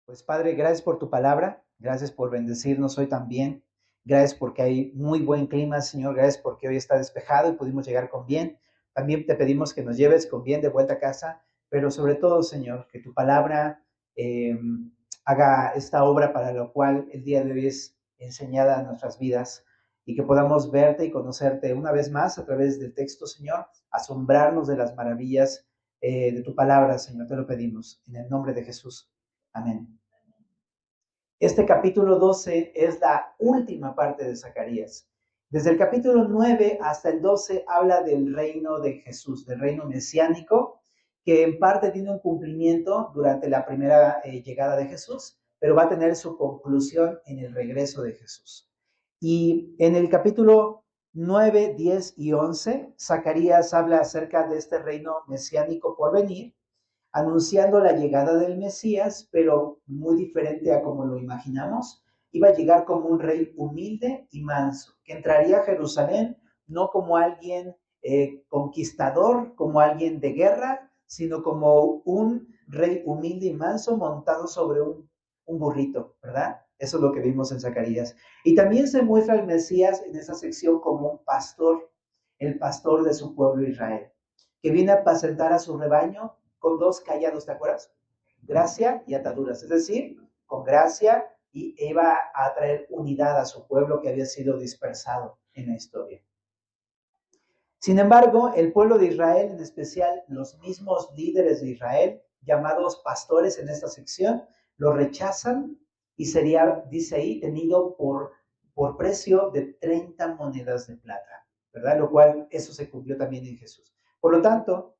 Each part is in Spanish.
Pues Padre, gracias por tu palabra, gracias por bendecirnos hoy también, gracias porque hay muy buen clima, Señor, gracias porque hoy está despejado y pudimos llegar con bien. También te pedimos que nos lleves con bien de vuelta a casa, pero sobre todo, Señor, que tu palabra eh, haga esta obra para la cual el día de hoy es enseñada a nuestras vidas y que podamos verte y conocerte una vez más a través del texto, Señor, asombrarnos de las maravillas de tu palabra, Señor, te lo pedimos en el nombre de Jesús. Amén. Este capítulo 12 es la última parte de Zacarías. Desde el capítulo 9 hasta el 12 habla del reino de Jesús, del reino mesiánico, que en parte tiene un cumplimiento durante la primera llegada de Jesús, pero va a tener su conclusión en el regreso de Jesús. Y en el capítulo 9, 10 y 11, Zacarías habla acerca de este reino mesiánico por venir, anunciando la llegada del Mesías, pero muy diferente a como lo imaginamos. Iba a llegar como un rey humilde y manso, que entraría a Jerusalén no como alguien conquistador, como alguien de guerra, sino como un rey humilde y manso montado sobre un burrito, ¿verdad? Eso es lo que vimos en Zacarías. Y también se muestra el Mesías en esa sección como un pastor, el pastor de su pueblo Israel, que viene a apacentar a su rebaño con dos callados, ¿te acuerdas? Gracia y ataduras, es decir, con gracia y iba a traer unidad a su pueblo que había sido dispersado en la historia. Sin embargo, el pueblo de Israel, en especial los mismos líderes de Israel, llamados pastores en esta sección, lo rechazan y sería, dice ahí, tenido por precio de 30 monedas de plata, ¿verdad? Lo cual, eso se cumplió también en Jesús. Por lo tanto,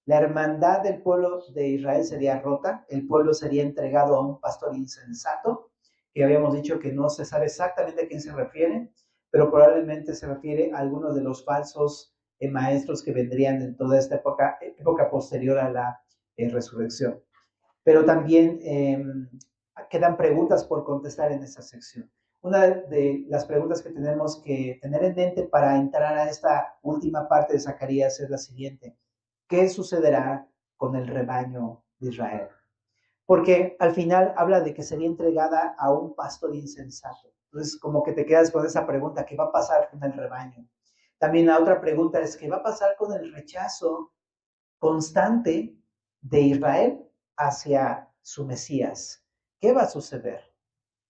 la hermandad del pueblo de Israel sería rota, el pueblo sería entregado a un pastor insensato, que habíamos dicho que no se sabe exactamente a quién se refiere, pero probablemente se refiere a algunos de los falsos maestros que vendrían en toda esta época posterior a la resurrección. Pero también quedan preguntas por contestar en esta sección. Una de las preguntas que tenemos que tener en mente para entrar a esta última parte de Zacarías es la siguiente. ¿Qué sucederá con el rebaño de Israel? Porque al final habla de que sería entregada a un pastor insensato. Entonces, como que te quedas con esa pregunta, ¿qué va a pasar con el rebaño? También la otra pregunta es, ¿qué va a pasar con el rechazo constante de Israel hacia su Mesías? ¿Qué va a suceder?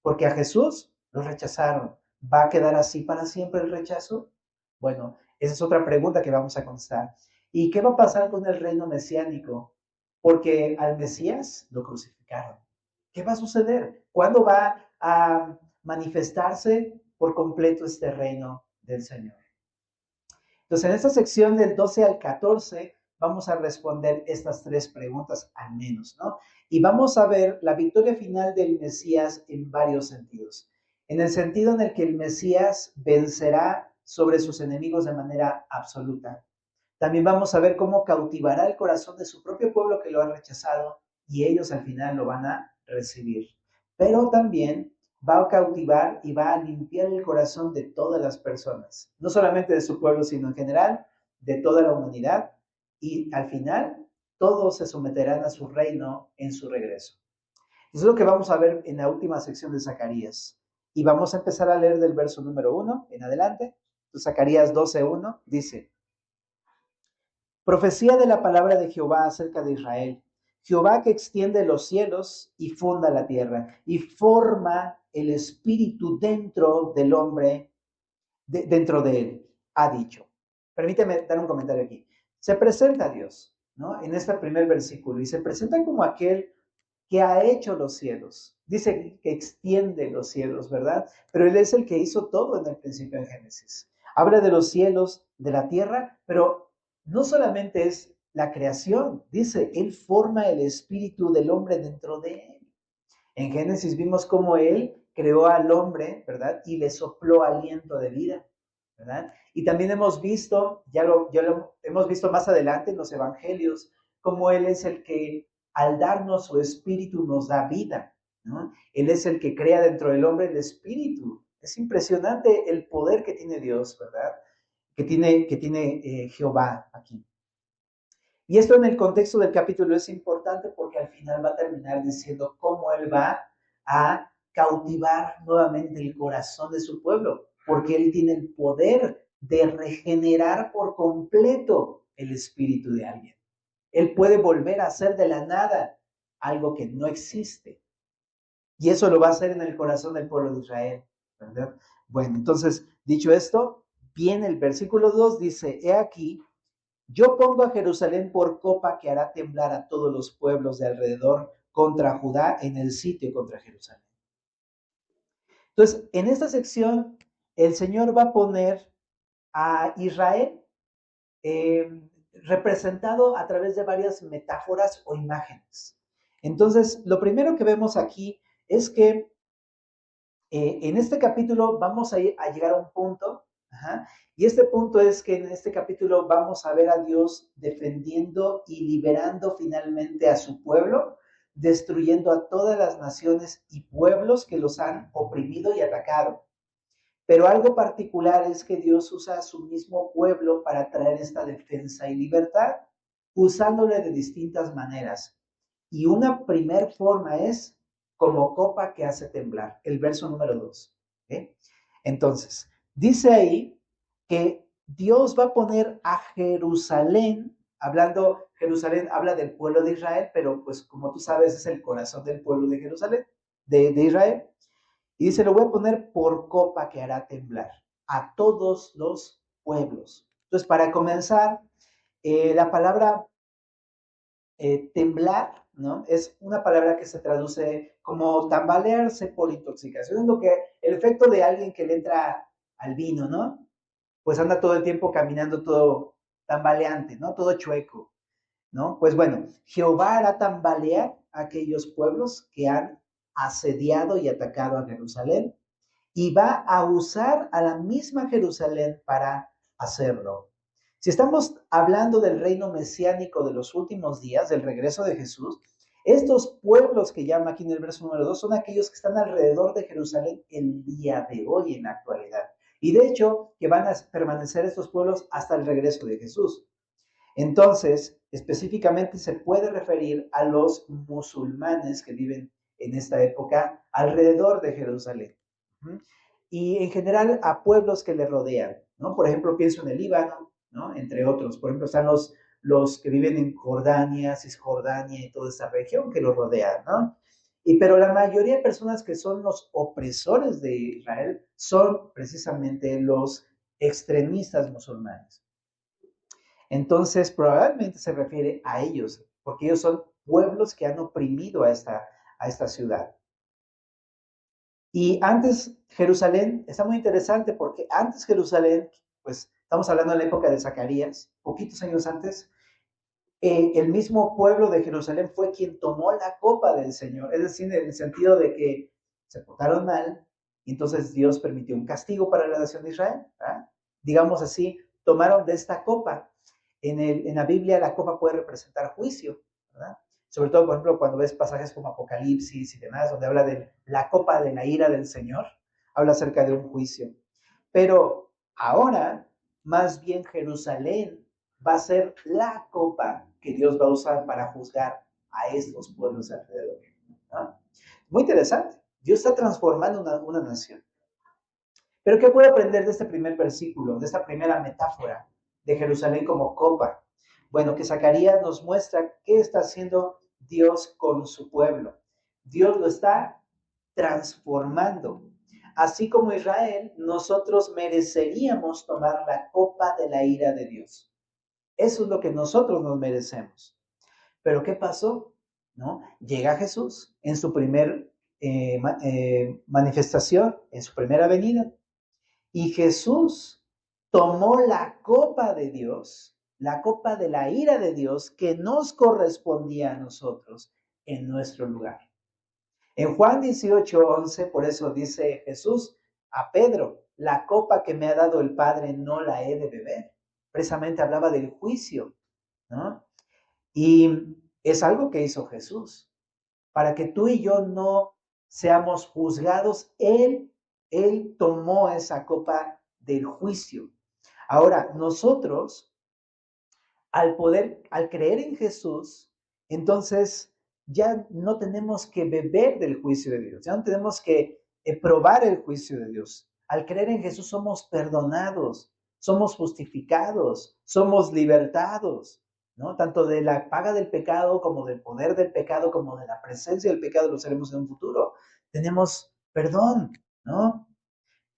Porque a Jesús lo rechazaron. ¿Va a quedar así para siempre el rechazo? Bueno, esa es otra pregunta que vamos a contestar. ¿Y qué va a pasar con el reino mesiánico? Porque al Mesías lo crucificaron. ¿Qué va a suceder? ¿Cuándo va a manifestarse por completo este reino del Señor? Entonces, en esta sección del 12 al 14 vamos a responder estas tres preguntas al menos, ¿no? Y vamos a ver la victoria final del Mesías en varios sentidos. En el sentido en el que el Mesías vencerá sobre sus enemigos de manera absoluta. También vamos a ver cómo cautivará el corazón de su propio pueblo que lo ha rechazado y ellos al final lo van a recibir. Pero también va a cautivar y va a limpiar el corazón de todas las personas, no solamente de su pueblo, sino en general, de toda la humanidad, y al final todos se someterán a su reino en su regreso. Eso es lo que vamos a ver en la última sección de Zacarías. Y vamos a empezar a leer del verso número 1 en adelante. Zacarías 12:1 dice: Profecía de la palabra de Jehová acerca de Israel. Jehová que extiende los cielos y funda la tierra y forma el espíritu dentro del hombre, dentro de él, ha dicho. Permíteme dar un comentario aquí. Se presenta a Dios, ¿no? En este primer versículo y se presenta como aquel que ha hecho los cielos. Dice que extiende los cielos, ¿verdad? Pero Él es el que hizo todo en el principio en Génesis. Habla de los cielos, de la tierra, pero no solamente es la creación, dice, Él forma el espíritu del hombre dentro de Él. En Génesis vimos cómo Él creó al hombre, ¿verdad? Y le sopló aliento de vida, ¿verdad? Y también hemos visto, ya lo hemos visto más adelante en los evangelios, cómo Él es el que al darnos su espíritu nos da vida, ¿no? Él es el que crea dentro del hombre el espíritu. Es impresionante el poder que tiene Dios, ¿verdad? Que tiene Jehová aquí. Y esto en el contexto del capítulo es importante porque al final va a terminar diciendo cómo cómo Él va a cautivar nuevamente el corazón de su pueblo, porque Él tiene el poder de regenerar por completo el espíritu de alguien. Él puede volver a hacer de la nada algo que no existe. Y eso lo va a hacer en el corazón del pueblo de Israel, ¿verdad? Bueno, entonces, dicho esto, viene el versículo 2, dice, he aquí, yo pongo a Jerusalén por copa que hará temblar a todos los pueblos de alrededor contra Judá en el sitio contra Jerusalén. Entonces, en esta sección, el Señor va a poner a Israel representado a través de varias metáforas o imágenes. Entonces, lo primero que vemos aquí es que en este capítulo vamos a llegar a un punto, y este punto es que en este capítulo vamos a ver a Dios defendiendo y liberando finalmente a su pueblo, destruyendo a todas las naciones y pueblos que los han oprimido y atacado. Pero algo particular es que Dios usa a su mismo pueblo para traer esta defensa y libertad, usándole de distintas maneras. Y una primer forma es como copa que hace temblar, el verso número 2. ¿Okay? Entonces, dice ahí que Dios va a poner a Jerusalén, hablando, Jerusalén habla del pueblo de Israel, pero pues como tú sabes es el corazón del pueblo de Jerusalén, de Israel. Y dice, lo voy a poner por copa que hará temblar a todos los pueblos. Entonces, para comenzar, la palabra temblar, ¿no? Es una palabra que se traduce como tambalearse por intoxicación. Es lo que, el efecto de alguien que le entra al vino, ¿no? Pues anda todo el tiempo caminando todo tambaleante, ¿no? Todo chueco, ¿no? Pues bueno, Jehová hará tambalear a aquellos pueblos que han asediado y atacado a Jerusalén y va a usar a la misma Jerusalén para hacerlo. Si estamos hablando del reino mesiánico de los últimos días, del regreso de Jesús, estos pueblos que llama aquí en el verso número 2 son aquellos que están alrededor de Jerusalén el día de hoy en la actualidad. Y de hecho, que van a permanecer estos pueblos hasta el regreso de Jesús. Entonces, específicamente se puede referir a los musulmanes que viven en esta época alrededor de Jerusalén. Y en general a pueblos que le rodean, ¿no? Por ejemplo, pienso en el Líbano, ¿no? Entre otros. Por ejemplo, están los que viven en Jordania, Cisjordania y toda esa región que los rodean, ¿no? Pero la mayoría de personas que son los opresores de Israel son precisamente los extremistas musulmanes. Entonces, probablemente se refiere a ellos, porque ellos son pueblos que han oprimido a esta ciudad. Y antes Jerusalén, está muy interesante porque antes Jerusalén, pues estamos hablando de la época de Zacarías, poquitos años antes, el mismo pueblo de Jerusalén fue quien tomó la copa del Señor, es decir, en el sentido de que se portaron mal, y entonces Dios permitió un castigo para la nación de Israel, ¿verdad? Digamos así, tomaron de esta copa. En la Biblia la copa puede representar juicio, ¿verdad? Sobre todo, por ejemplo, cuando ves pasajes como Apocalipsis y demás, donde habla de la copa de la ira del Señor, habla acerca de un juicio. Pero ahora, más bien Jerusalén va a ser la copa que Dios va a usar para juzgar a estos pueblos alrededor, ¿no? Muy interesante. Dios está transformando una nación. Pero ¿qué puedo aprender de este primer versículo, de esta primera metáfora de Jerusalén como copa? Bueno, que Zacarías nos muestra qué está haciendo Dios con su pueblo. Dios lo está transformando. Así como Israel, nosotros mereceríamos tomar la copa de la ira de Dios. Eso es lo que nosotros nos merecemos. Pero ¿qué pasó? ¿No? Llega Jesús en su primer manifestación, en su primera venida. Y Jesús tomó la copa de Dios, la copa de la ira de Dios que nos correspondía a nosotros en nuestro lugar. En Juan 18:11, por eso dice Jesús a Pedro, la copa que me ha dado el Padre no la he de beber. Precisamente hablaba del juicio, ¿no? Y es algo que hizo Jesús. Para que tú y yo no seamos juzgados, Él tomó esa copa del juicio. Ahora, nosotros, al creer en Jesús, entonces ya no tenemos que beber del juicio de Dios, ya no tenemos que probar el juicio de Dios. Al creer en Jesús somos perdonados, somos justificados, somos libertados, ¿no? Tanto de la paga del pecado, como del poder del pecado, como de la presencia del pecado, lo seremos en un futuro. Tenemos perdón, ¿no?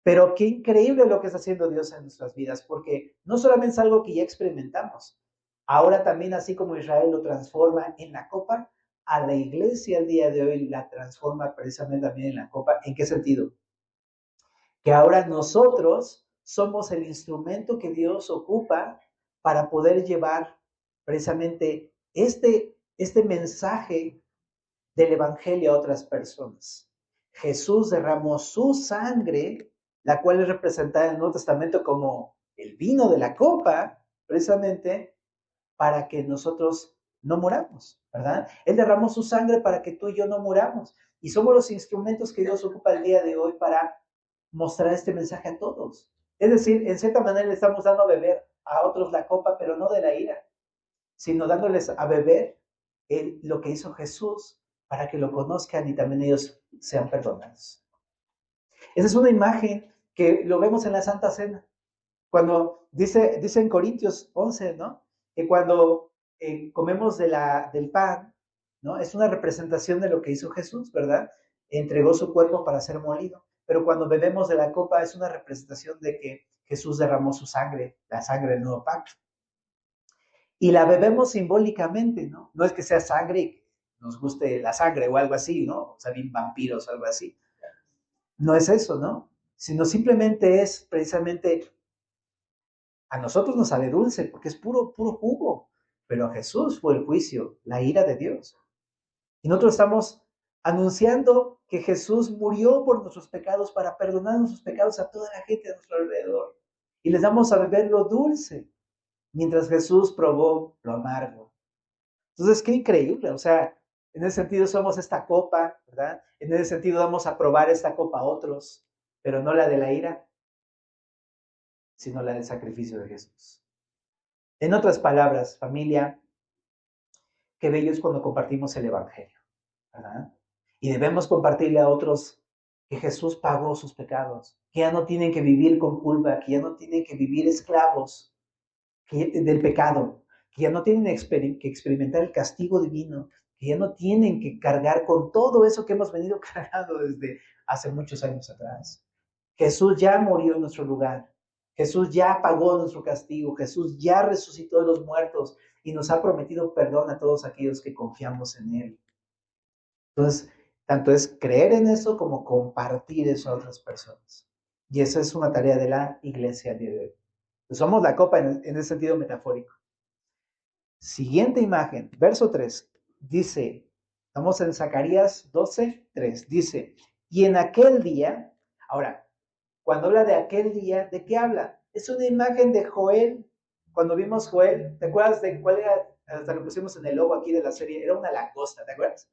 Pero qué increíble lo que está haciendo Dios en nuestras vidas, porque no solamente es algo que ya experimentamos, ahora también, así como Israel lo transforma en la copa, a la iglesia el día de hoy la transforma precisamente también en la copa. ¿En qué sentido? Que ahora nosotros somos el instrumento que Dios ocupa para poder llevar precisamente este mensaje del Evangelio a otras personas. Jesús derramó su sangre, la cual es representada en el Nuevo Testamento como el vino de la copa, precisamente para que nosotros no muramos, ¿verdad? Él derramó su sangre para que tú y yo no muramos. Y somos los instrumentos que Dios ocupa el día de hoy para mostrar este mensaje a todos. Es decir, en cierta manera le estamos dando a beber a otros la copa, pero no de la ira, sino dándoles a beber lo que hizo Jesús para que lo conozcan y también ellos sean perdonados. Esa es una imagen que lo vemos en la Santa Cena. Cuando dice en Corintios 11, ¿no? Que cuando comemos del pan, ¿no? Es una representación de lo que hizo Jesús, ¿verdad? Entregó su cuerpo para ser molido. Pero cuando bebemos de la copa es una representación de que Jesús derramó su sangre, la sangre del nuevo pacto. Y la bebemos simbólicamente, ¿no? No es que sea sangre, nos guste la sangre o algo así, ¿no? O sea, bien vampiros o algo así. No es eso, ¿no? Sino simplemente es precisamente, a nosotros nos sabe dulce porque es puro jugo, pero a Jesús fue el juicio, la ira de Dios. Y nosotros estamos anunciando que Jesús murió por nuestros pecados para perdonar nuestros pecados a toda la gente a nuestro alrededor. Y les damos a beber lo dulce, mientras Jesús probó lo amargo. Entonces, qué increíble, o sea, en ese sentido somos esta copa, ¿verdad? En ese sentido vamos a probar esta copa a otros, pero no la de la ira, sino la del sacrificio de Jesús. En otras palabras, familia, qué bello es cuando compartimos el Evangelio, ¿verdad? Y debemos compartirle a otros que Jesús pagó sus pecados, que ya no tienen que vivir con culpa, que ya no tienen que vivir esclavos del pecado, que ya no tienen que experimentar el castigo divino, que ya no tienen que cargar con todo eso que hemos venido cargando desde hace muchos años atrás. Jesús ya murió en nuestro lugar. Jesús ya pagó nuestro castigo. Jesús ya resucitó de los muertos y nos ha prometido perdón a todos aquellos que confiamos en Él. Entonces, tanto es creer en eso como compartir eso a otras personas. Y esa es una tarea de la iglesia de hoy. Somos la copa en ese sentido metafórico. Siguiente imagen, verso 3, dice, estamos en Zacarías 12, 3, dice, y en aquel día, ahora, cuando habla de aquel día, ¿de qué habla? Es una imagen de Joel. Cuando vimos Joel, ¿te acuerdas de cuál era? Hasta lo pusimos en el logo aquí de la serie, era una langosta, ¿te acuerdas?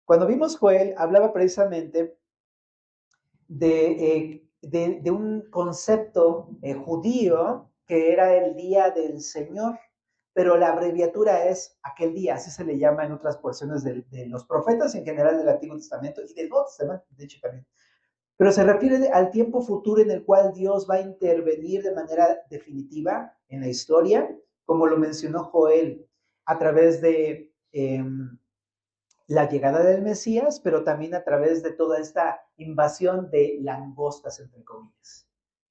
Cuando vimos Joel, hablaba precisamente de un concepto judío que era el día del Señor, pero la abreviatura es aquel día, así se le llama en otras porciones de los profetas en general del Antiguo Testamento y del Nuevo Testamento, de hecho también. Pero se refiere al tiempo futuro en el cual Dios va a intervenir de manera definitiva en la historia, como lo mencionó Joel, a través de la llegada del Mesías, pero también a través de toda esta invasión de langostas, entre comillas,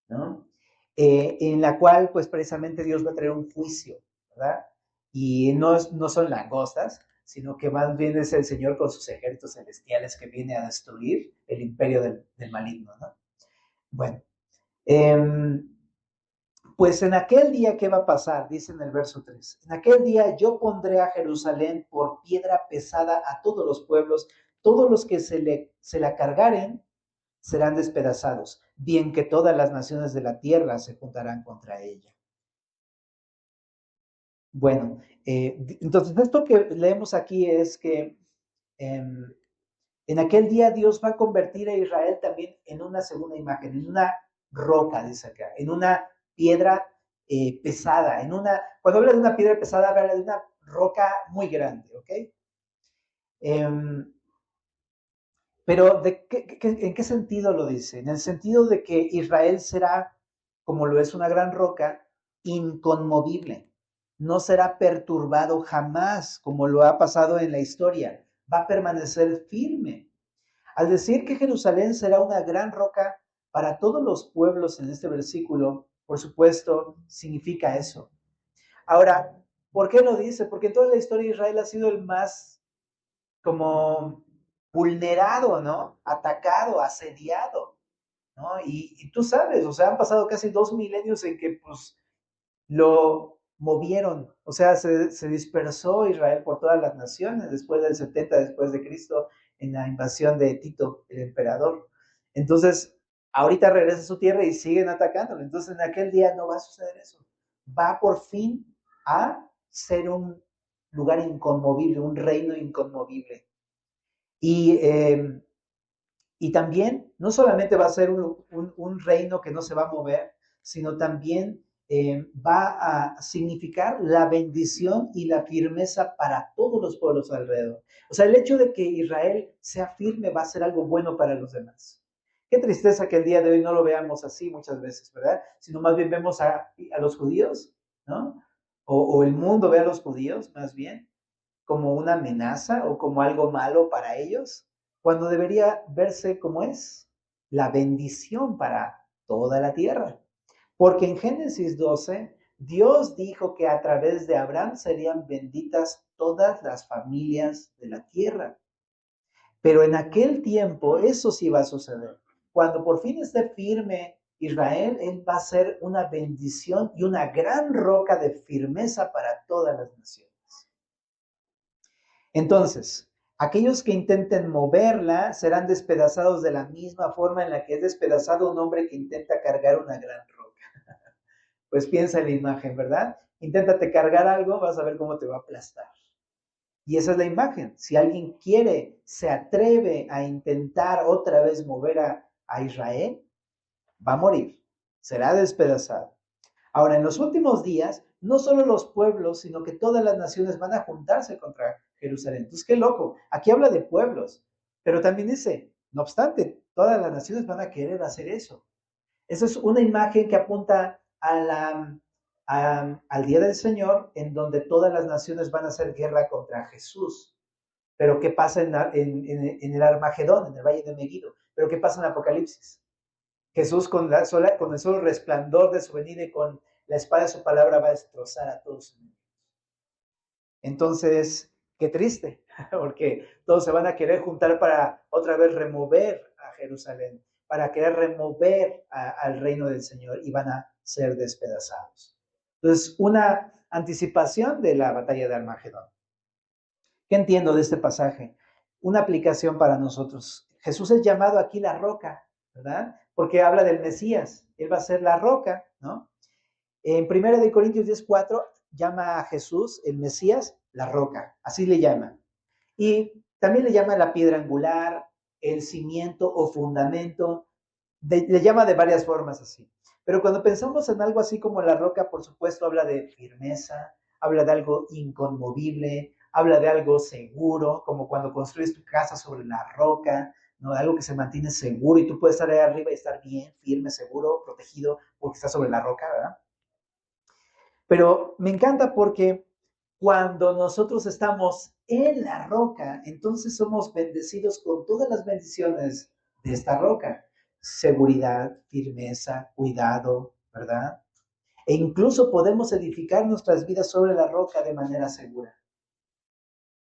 ¿no? En la cual, pues precisamente Dios va a traer un juicio, ¿verdad? Y no son langostas, sino que más bien es el Señor con sus ejércitos celestiales que viene a destruir el imperio del maligno, ¿no? Bueno, pues en aquel día, ¿qué va a pasar? Dice en el verso 3. En aquel día yo pondré a Jerusalén por piedra pesada a todos los pueblos, todos los que se la cargaren serán despedazados, bien que todas las naciones de la tierra se juntarán contra ella. Bueno, entonces esto que leemos aquí es que en aquel día Dios va a convertir a Israel también en una segunda imagen, en una roca, dice acá, en una piedra pesada, cuando habla de una piedra pesada, habla de una roca muy grande, ¿ok? Em, pero ¿en qué sentido lo dice? En el sentido de que Israel será, como lo es una gran roca, inconmovible. No será perturbado jamás, como lo ha pasado en la historia. Va a permanecer firme. Al decir que Jerusalén será una gran roca para todos los pueblos en este versículo, por supuesto, significa eso. Ahora, ¿por qué lo dice? Porque en toda la historia Israel ha sido el más como vulnerado, ¿no? Atacado, asediado, ¿no? Y tú sabes, o sea, han pasado casi 2 milenios en que pues lo movieron, o sea, se dispersó Israel por todas las naciones después del 70 después de Cristo en la invasión de Tito, el emperador. Entonces, ahorita regresa a su tierra y siguen atacándolo. Entonces, en aquel día no va a suceder eso. Va por fin a ser un lugar inconmovible, un reino inconmovible. Y, eh, y también, no solamente va a ser un reino que no se va a mover, sino también va a significar la bendición y la firmeza para todos los pueblos alrededor. O sea, el hecho de que Israel sea firme va a ser algo bueno para los demás. Qué tristeza que el día de hoy no lo veamos así muchas veces, ¿verdad? Sino más bien vemos a los judíos, ¿no? O el mundo ve a los judíos, más bien, como una amenaza o como algo malo para ellos, cuando debería verse como es la bendición para toda la tierra. Porque en Génesis 12, Dios dijo que a través de Abraham serían benditas todas las familias de la tierra. Pero en aquel tiempo eso sí va a suceder. Cuando por fin esté firme Israel, él va a ser una bendición y una gran roca de firmeza para todas las naciones. Entonces, aquellos que intenten moverla serán despedazados de la misma forma en la que es despedazado un hombre que intenta cargar una gran roca. Pues piensa en la imagen, ¿verdad? Inténtate cargar algo, vas a ver cómo te va a aplastar. Y esa es la imagen. Si alguien quiere, se atreve a intentar otra vez mover a Israel, va a morir, será despedazado. Ahora, en los últimos días, no solo los pueblos, sino que todas las naciones van a juntarse contra Jerusalén. Entonces, qué loco. Aquí habla de pueblos, pero también dice, no obstante, todas las naciones van a querer hacer eso. Eso es una imagen que apunta al día del Señor, en donde todas las naciones van a hacer guerra contra Jesús. Pero ¿qué pasa en el Armagedón, en el Valle de Megiddo? Pero ¿qué pasa en Apocalipsis? Jesús con el solo resplandor de su venida y con la espada de su palabra va a destrozar a todos sus enemigos. Entonces, qué triste, porque todos se van a querer juntar para otra vez remover a Jerusalén, para querer remover al reino del Señor y van a ser despedazados. Entonces, una anticipación de la batalla de Armagedón. ¿Qué entiendo de este pasaje? Una aplicación para nosotros. Jesús es llamado aquí la roca, ¿verdad? Porque habla del Mesías. Él va a ser la roca, ¿no? En 1 Corintios 10:4 llama a Jesús, el Mesías, la roca. Así le llama. Y también le llama la piedra angular, el cimiento o fundamento. Le llama de varias formas así. Pero cuando pensamos en algo así como la roca, por supuesto, habla de firmeza, habla de algo inconmovible, habla de algo seguro, como cuando construyes tu casa sobre la roca, ¿no? Algo que se mantiene seguro y tú puedes estar ahí arriba y estar bien, firme, seguro, protegido, porque estás sobre la roca, ¿verdad? Pero me encanta porque cuando nosotros estamos en la roca, entonces somos bendecidos con todas las bendiciones de esta roca. Seguridad, firmeza, cuidado, ¿verdad? E incluso podemos edificar nuestras vidas sobre la roca de manera segura,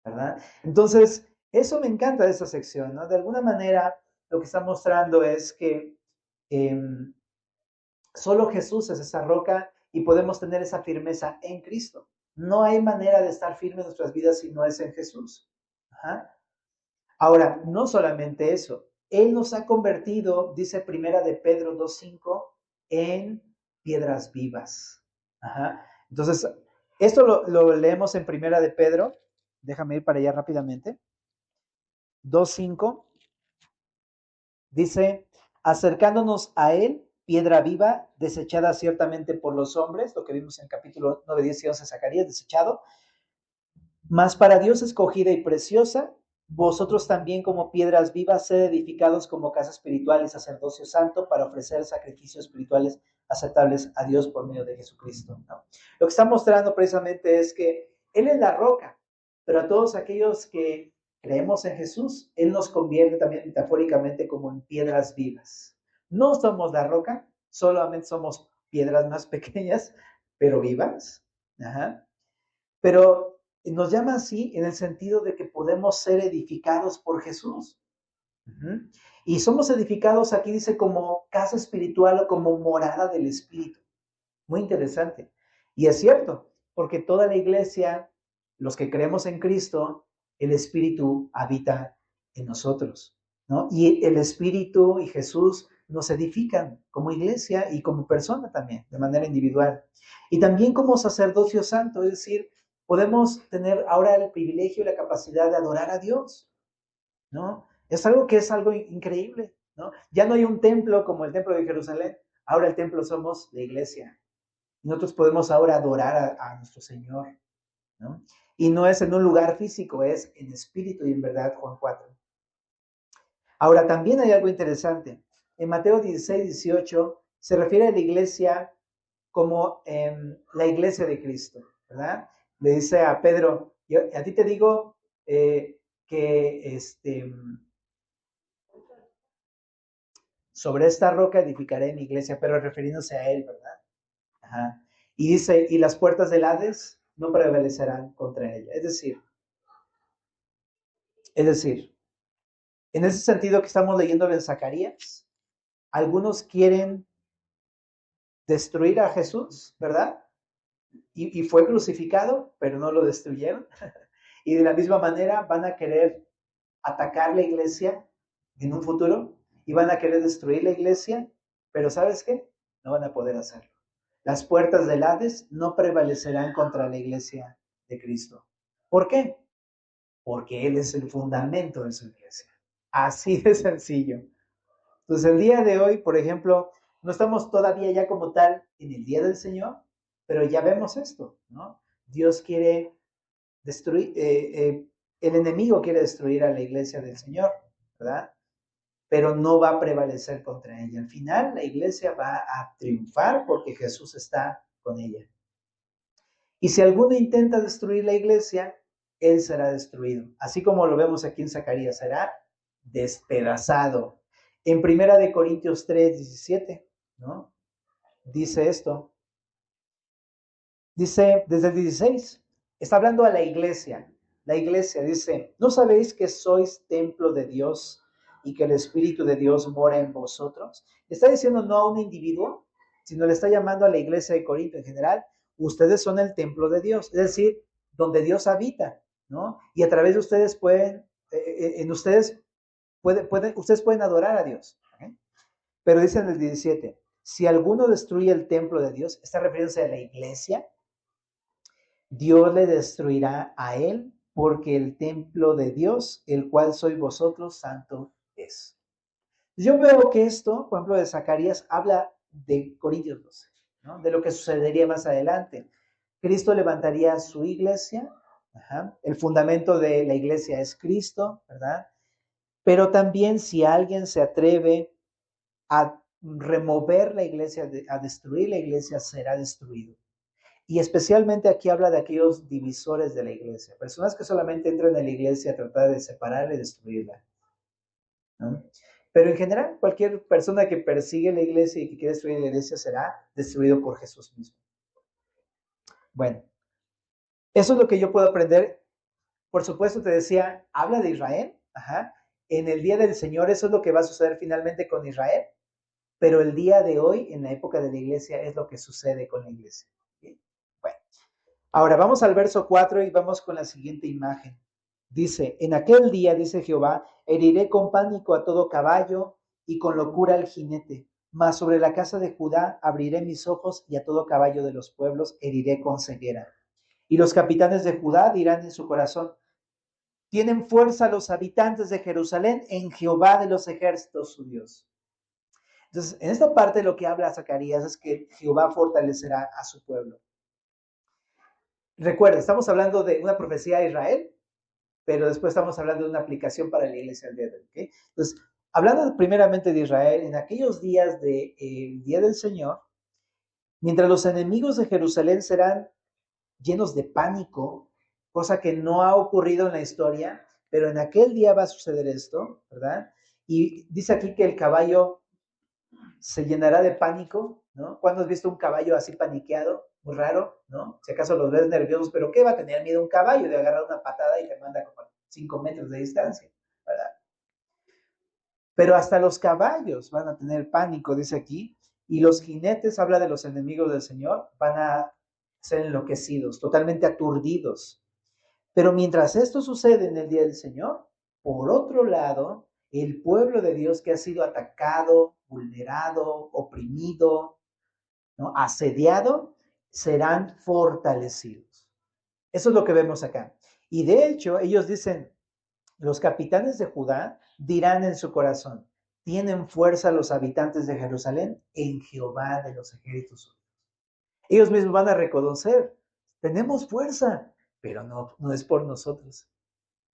¿verdad? Entonces, eso me encanta de esta sección, ¿no? De alguna manera, lo que está mostrando es que eh, solo Jesús es esa roca y podemos tener esa firmeza en Cristo. No hay manera de estar firme en nuestras vidas si no es en Jesús. Ajá. Ahora, no solamente eso, Él nos ha convertido, dice Primera de Pedro 2:5, en piedras vivas. Ajá. Entonces, esto lo leemos en Primera de Pedro. Déjame ir para allá rápidamente. 2:5 dice, acercándonos a Él, piedra viva, desechada ciertamente por los hombres, lo que vimos en capítulo 9, 10 y 11 de Zacarías, desechado, mas para Dios escogida y preciosa, vosotros también como piedras vivas, sed edificados como casa espiritual y sacerdocio santo para ofrecer sacrificios espirituales aceptables a Dios por medio de Jesucristo, ¿no? Lo que está mostrando precisamente es que Él es la roca, pero a todos aquellos que creemos en Jesús, Él nos convierte también metafóricamente como en piedras vivas. No somos la roca, solamente somos piedras más pequeñas, pero vivas. Ajá. Pero nos llama así en el sentido de que podemos ser edificados por Jesús. Uh-huh. Y somos edificados, aquí dice, como casa espiritual o como morada del Espíritu. Muy interesante. Y es cierto, porque toda la iglesia, los que creemos en Cristo, el Espíritu habita en nosotros, ¿no? Y el Espíritu y Jesús nos edifican como iglesia y como persona también, de manera individual. Y también como sacerdocio santo, es decir, podemos tener ahora el privilegio y la capacidad de adorar a Dios, ¿no? Es algo increíble, ¿no? Ya no hay un templo como el templo de Jerusalén, ahora el templo somos la iglesia. Nosotros podemos ahora adorar a nuestro Señor, ¿no? Y no es en un lugar físico, es en espíritu y en verdad, Juan 4. Ahora, también hay algo interesante. En Mateo 16, 18, se refiere a la iglesia como la iglesia de Cristo, ¿verdad? Le dice a Pedro, a ti te digo que sobre esta roca edificaré mi iglesia, pero refiriéndose a él, ¿verdad? Ajá. Y dice, y las puertas del Hades no prevalecerán contra ella. Es decir, en ese sentido que estamos leyendo en Zacarías, algunos quieren destruir a Jesús, ¿verdad? Y fue crucificado, pero no lo destruyeron. Y de la misma manera van a querer atacar la iglesia en un futuro y van a querer destruir la iglesia, pero ¿sabes qué? No van a poder hacerlo. Las puertas del Hades no prevalecerán contra la iglesia de Cristo. ¿Por qué? Porque Él es el fundamento de su iglesia. Así de sencillo. Entonces, el día de hoy, por ejemplo, no estamos todavía ya como tal en el día del Señor, pero ya vemos esto, ¿no? Dios quiere destruir, el enemigo quiere destruir a la iglesia del Señor, ¿verdad? Pero no va a prevalecer contra ella. Al final, la iglesia va a triunfar porque Jesús está con ella. Y si alguno intenta destruir la iglesia, él será destruido. Así como lo vemos aquí en Zacarías, será despedazado. En Primera de Corintios 3, 17, ¿no? Dice esto. Dice desde el 16, está hablando a la iglesia. La iglesia dice, ¿no sabéis que sois templo de Dios y que el Espíritu de Dios mora en vosotros? Está diciendo no a un individuo, sino le está llamando a la iglesia de Corinto en general. Ustedes son el templo de Dios, es decir, donde Dios habita, ¿no? Y a través de ustedes ustedes pueden adorar a Dios. ¿Okay? Pero dice en el 17, si alguno destruye el templo de Dios, está refiriéndose a la iglesia, Dios le destruirá a él, porque el templo de Dios, el cual sois vosotros, santo es. Yo veo que esto, por ejemplo, de Zacarías, habla de Corintios 12, ¿no? De lo que sucedería más adelante. Cristo levantaría su iglesia, ajá. El fundamento de la iglesia es Cristo, ¿verdad? Pero también si alguien se atreve a remover la iglesia, a destruir la iglesia, será destruido. Y especialmente aquí habla de aquellos divisores de la iglesia, personas que solamente entran en la iglesia a tratar de separarla y destruirla, ¿no? Pero en general, cualquier persona que persigue la iglesia y que quiere destruir la iglesia será destruido por Jesús mismo. Bueno, eso es lo que yo puedo aprender. Por supuesto, te decía, habla de Israel. Ajá. En el día del Señor, eso es lo que va a suceder finalmente con Israel. Pero el día de hoy, en la época de la iglesia, es lo que sucede con la iglesia. ¿Sí? Bueno. Ahora vamos al verso 4 y vamos con la siguiente imagen. Dice, en aquel día, dice Jehová, heriré con pánico a todo caballo y con locura al jinete, mas sobre la casa de Judá abriré mis ojos y a todo caballo de los pueblos heriré con ceguera. Y los capitanes de Judá dirán en su corazón, tienen fuerza los habitantes de Jerusalén en Jehová de los ejércitos, su Dios. Entonces, en esta parte lo que habla Zacarías es que Jehová fortalecerá a su pueblo. Recuerda, estamos hablando de una profecía de Israel, pero después estamos hablando de una aplicación para la iglesia del día de hoy. ¿Okay? Entonces, hablando primeramente de Israel, en aquellos días del Día del Señor, mientras los enemigos de Jerusalén serán llenos de pánico, cosa que no ha ocurrido en la historia, pero en aquel día va a suceder esto, ¿verdad? Y dice aquí que el caballo se llenará de pánico, ¿no? ¿Cuándo has visto un caballo así paniqueado? Muy raro, ¿no? Si acaso los ves nerviosos, pero ¿qué va a tener miedo un caballo de agarrar una patada y te manda como 5 metros de distancia, ¿verdad? Pero hasta los caballos van a tener pánico, dice aquí, y los jinetes, habla de los enemigos del Señor, van a ser enloquecidos, totalmente aturdidos. Pero mientras esto sucede en el día del Señor, por otro lado, el pueblo de Dios que ha sido atacado, vulnerado, oprimido, ¿no? Asediado, serán fortalecidos. Eso es lo que vemos acá. Y de hecho, ellos dicen, los capitanes de Judá dirán en su corazón, tienen fuerza los habitantes de Jerusalén en Jehová de los ejércitos. Ellos mismos van a reconocer, tenemos fuerza, pero no es por nosotros,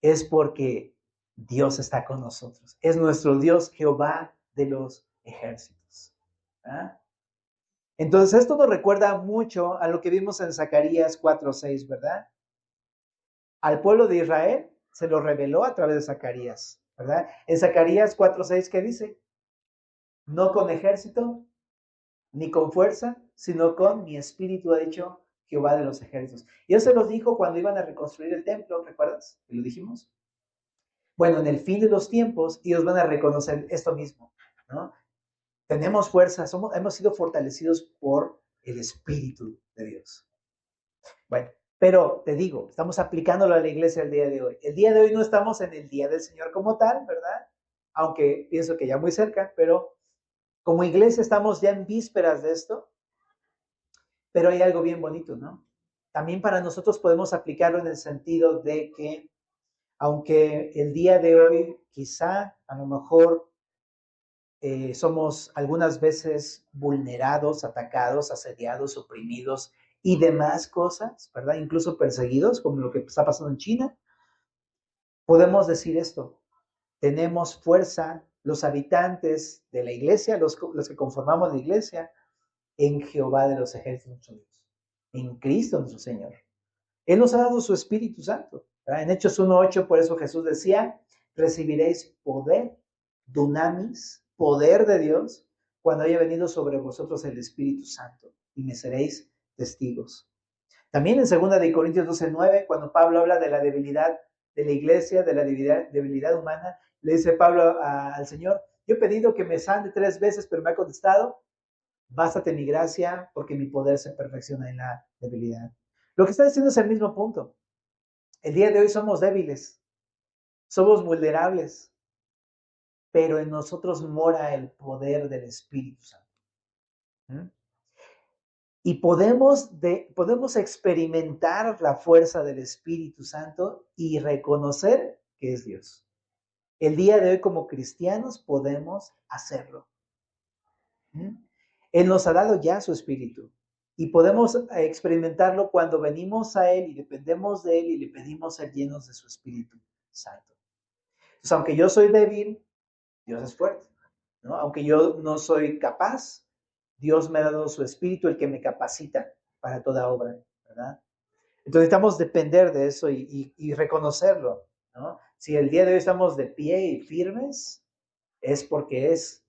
es porque Dios está con nosotros. Es nuestro Dios Jehová de los ejércitos. ¿Ah? Entonces esto nos recuerda mucho a lo que vimos en Zacarías 4:6, ¿verdad? Al pueblo de Israel se lo reveló a través de Zacarías, ¿verdad? En Zacarías 4:6, ¿qué dice? No con ejército, ni con fuerza, sino con mi espíritu, ha dicho Jehová de los ejércitos. Y eso se los dijo cuando iban a reconstruir el templo, ¿recuerdas? ¿Que lo dijimos? Bueno, en el fin de los tiempos, ellos van a reconocer esto mismo, ¿no? Tenemos fuerza, hemos sido fortalecidos por el Espíritu de Dios. Bueno, pero te digo, estamos aplicándolo a la iglesia el día de hoy. El día de hoy no estamos en el día del Señor como tal, ¿verdad? Aunque pienso que ya muy cerca, pero como iglesia estamos ya en vísperas de esto, pero hay algo bien bonito, ¿no? También para nosotros podemos aplicarlo en el sentido de que, aunque el día de hoy quizá a lo mejor somos algunas veces vulnerados, atacados, asediados, oprimidos y demás cosas, ¿verdad? Incluso perseguidos, como lo que está pasando en China. Podemos decir esto, tenemos fuerza los habitantes de la iglesia, los que conformamos la iglesia, en Jehová de los ejércitos, nuestro Dios, en Cristo nuestro Señor. Él nos ha dado su Espíritu Santo. ¿Verdad? En Hechos 1:8, por eso Jesús decía, recibiréis poder, dunamis, poder de Dios, cuando haya venido sobre vosotros el Espíritu Santo, y me seréis testigos. También en 2 de Corintios 12:9, cuando Pablo habla de la debilidad de la iglesia, de la debilidad humana, le dice Pablo al Señor, yo he pedido que me sane 3 veces, pero me ha contestado, bástate mi gracia, porque mi poder se perfecciona en la debilidad. Lo que está diciendo es el mismo punto. El día de hoy somos débiles, somos vulnerables, pero en nosotros mora el poder del Espíritu Santo. ¿Mm? Y podemos experimentar la fuerza del Espíritu Santo y reconocer que es Dios. El día de hoy como cristianos podemos hacerlo. ¿Mm? Él nos ha dado ya su Espíritu y podemos experimentarlo cuando venimos a Él y dependemos de Él y le pedimos ser llenos de su Espíritu Santo. Entonces, aunque yo soy débil, Dios es fuerte, ¿no? Aunque yo no soy capaz, Dios me ha dado su Espíritu, el que me capacita para toda obra, ¿verdad? Entonces necesitamos depender de eso y reconocerlo, ¿no? Si el día de hoy estamos de pie y firmes, es porque es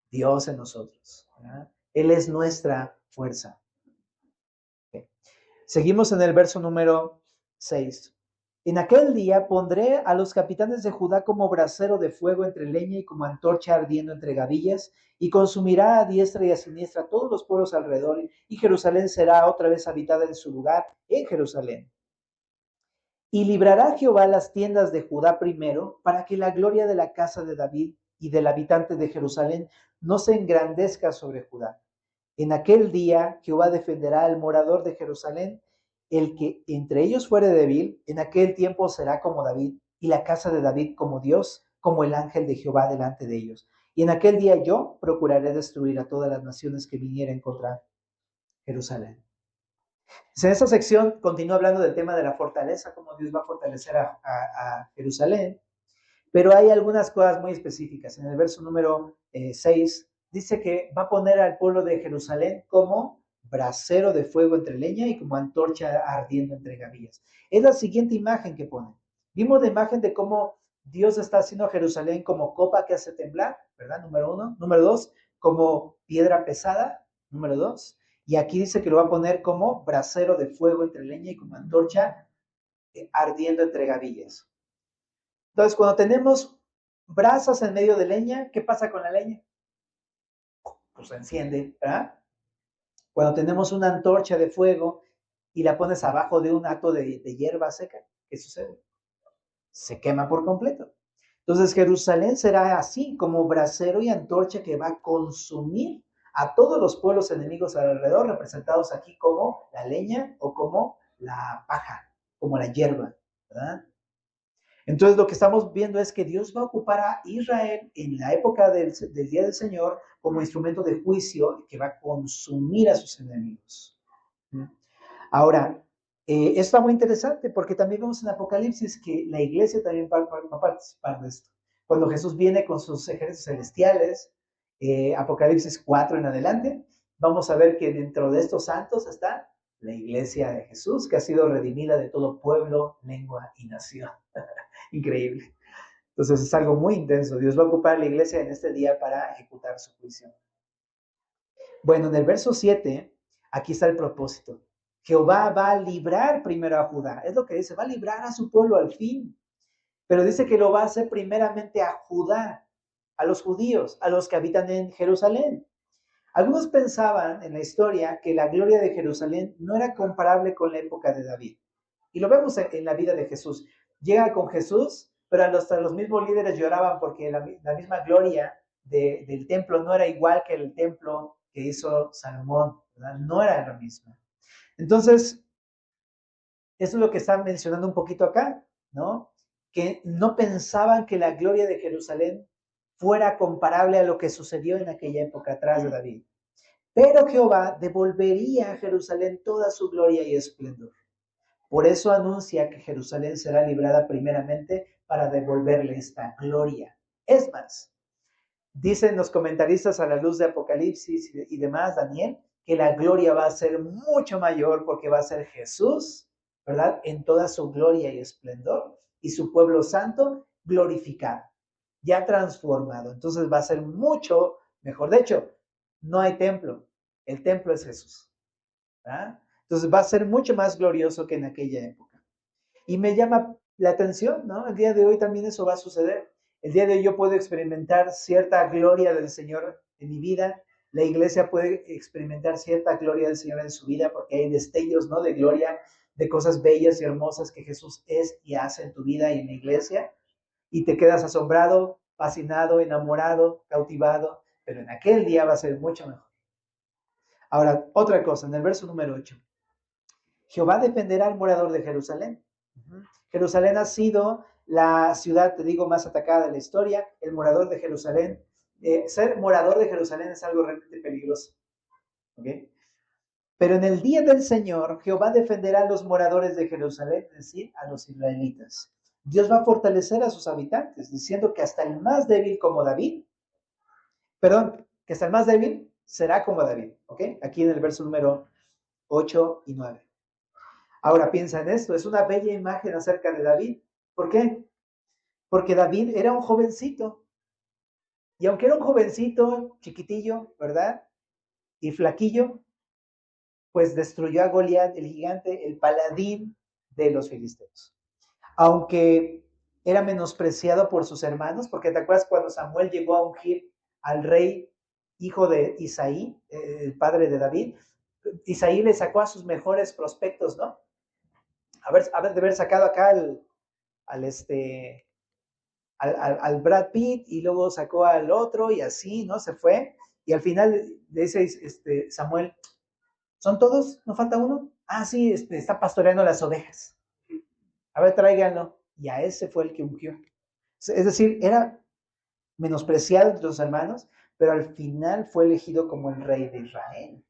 Dios en nosotros, ¿verdad? Él es nuestra fuerza. Okay. Seguimos en el verso número 6. En aquel día pondré a los capitanes de Judá como brasero de fuego entre leña y como antorcha ardiendo entre gavillas, y consumirá a diestra y a siniestra a todos los pueblos alrededor, y Jerusalén será otra vez habitada en su lugar, en Jerusalén. Y librará Jehová las tiendas de Judá primero, para que la gloria de la casa de David y del habitante de Jerusalén no se engrandezca sobre Judá. En aquel día Jehová defenderá al morador de Jerusalén, el que entre ellos fuere débil, en aquel tiempo será como David, y la casa de David como Dios, como el ángel de Jehová delante de ellos. Y en aquel día yo procuraré destruir a todas las naciones que vinieren contra Jerusalén. En esta sección continúa hablando del tema de la fortaleza, cómo Dios va a fortalecer a Jerusalén, pero hay algunas cosas muy específicas. En el verso número 6 dice que va a poner al pueblo de Jerusalén como brasero de fuego entre leña y como antorcha ardiendo entre gavillas. Es la siguiente imagen que pone. Vimos la imagen de cómo Dios está haciendo a Jerusalén como copa que hace temblar, ¿verdad? Número uno. Número dos, como piedra pesada. Número dos. Y aquí dice que lo va a poner como brasero de fuego entre leña y como antorcha ardiendo entre gavillas. Entonces, cuando tenemos brasas en medio de leña, ¿qué pasa con la leña? Pues se enciende, ¿verdad? Cuando tenemos una antorcha de fuego y la pones abajo de un hato de hierba seca, ¿qué sucede? Se quema por completo. Entonces, Jerusalén será así, como brasero y antorcha que va a consumir a todos los pueblos enemigos alrededor, representados aquí como la leña o como la paja, como la hierba, ¿verdad? Entonces lo que estamos viendo es que Dios va a ocupar a Israel en la época del día del Señor como instrumento de juicio que va a consumir a sus enemigos. Ahora, esto está muy interesante porque también vemos en Apocalipsis que la iglesia también va a participar de esto. Cuando Jesús viene con sus ejércitos celestiales, Apocalipsis 4 en adelante, vamos a ver que dentro de estos santos está la iglesia de Jesús, que ha sido redimida de todo pueblo, lengua y nación. Increíble. Entonces es algo muy intenso. Dios va a ocupar la iglesia en este día para ejecutar su juicio. Bueno, en el verso 7, aquí está el propósito. Jehová va a librar primero a Judá. Es lo que dice, va a librar a su pueblo al fin. Pero dice que lo va a hacer primeramente a Judá, a los judíos, a los que habitan en Jerusalén. Algunos pensaban en la historia que la gloria de Jerusalén no era comparable con la época de David. Y lo vemos en la vida de Jesús. Llega con Jesús, pero hasta los mismos líderes lloraban porque la misma gloria del templo no era igual que el templo que hizo Salomón, ¿verdad? No era lo mismo. Entonces, eso es lo que están mencionando un poquito acá, ¿no? Que no pensaban que la gloria de Jerusalén fuera comparable a lo que sucedió en aquella época atrás de David. Pero Jehová devolvería a Jerusalén toda su gloria y esplendor. Por eso anuncia que Jerusalén será librada primeramente para devolverle esta gloria. Es más, dicen los comentaristas a la luz de Apocalipsis y demás, Daniel, que la gloria va a ser mucho mayor porque va a ser Jesús, ¿verdad? En toda su gloria y esplendor y su pueblo santo glorificado, ya transformado. Entonces va a ser mucho mejor. De hecho, no hay templo, el templo es Jesús, ¿verdad? Entonces va a ser mucho más glorioso que en aquella época. Y me llama la atención, ¿no? El día de hoy también eso va a suceder. El día de hoy yo puedo experimentar cierta gloria del Señor en mi vida. La iglesia puede experimentar cierta gloria del Señor en su vida porque hay destellos, ¿no? De gloria, de cosas bellas y hermosas que Jesús es y hace en tu vida y en la iglesia. Y te quedas asombrado, fascinado, enamorado, cautivado. Pero en aquel día va a ser mucho mejor. Ahora, otra cosa, en el verso número 8. Jehová defenderá al morador de Jerusalén. Jerusalén ha sido la ciudad, te digo, más atacada de la historia. El morador de Jerusalén, ser morador de Jerusalén es algo realmente peligroso. ¿Okay? Pero en el día del Señor, Jehová defenderá a los moradores de Jerusalén, es decir, a los israelitas. Dios va a fortalecer a sus habitantes, diciendo que hasta el más débil como David, perdón, que hasta el más débil será como David. ¿Ok? Aquí en el verso número 8 y 9. Ahora piensa en esto, es una bella imagen acerca de David. ¿Por qué? Porque David era un jovencito. Y aunque era un jovencito, chiquitillo, ¿verdad? Y flaquillo, pues destruyó a Goliat, el gigante, el paladín de los filisteos. Aunque era menospreciado por sus hermanos, porque te acuerdas cuando Samuel llegó a ungir al rey hijo de Isaí, el padre de David, Isaí le sacó a sus mejores prospectos, ¿no? De haber sacado acá al, este, al Brad Pitt y luego sacó al otro y así, ¿no? Se fue. Y al final le dice Samuel, ¿son todos? ¿No falta uno? Ah, sí, está pastoreando las ovejas. A ver, tráiganlo. Y a ese fue el que ungió. Es decir, era menospreciado entre los hermanos, pero al final fue elegido como el rey de Israel.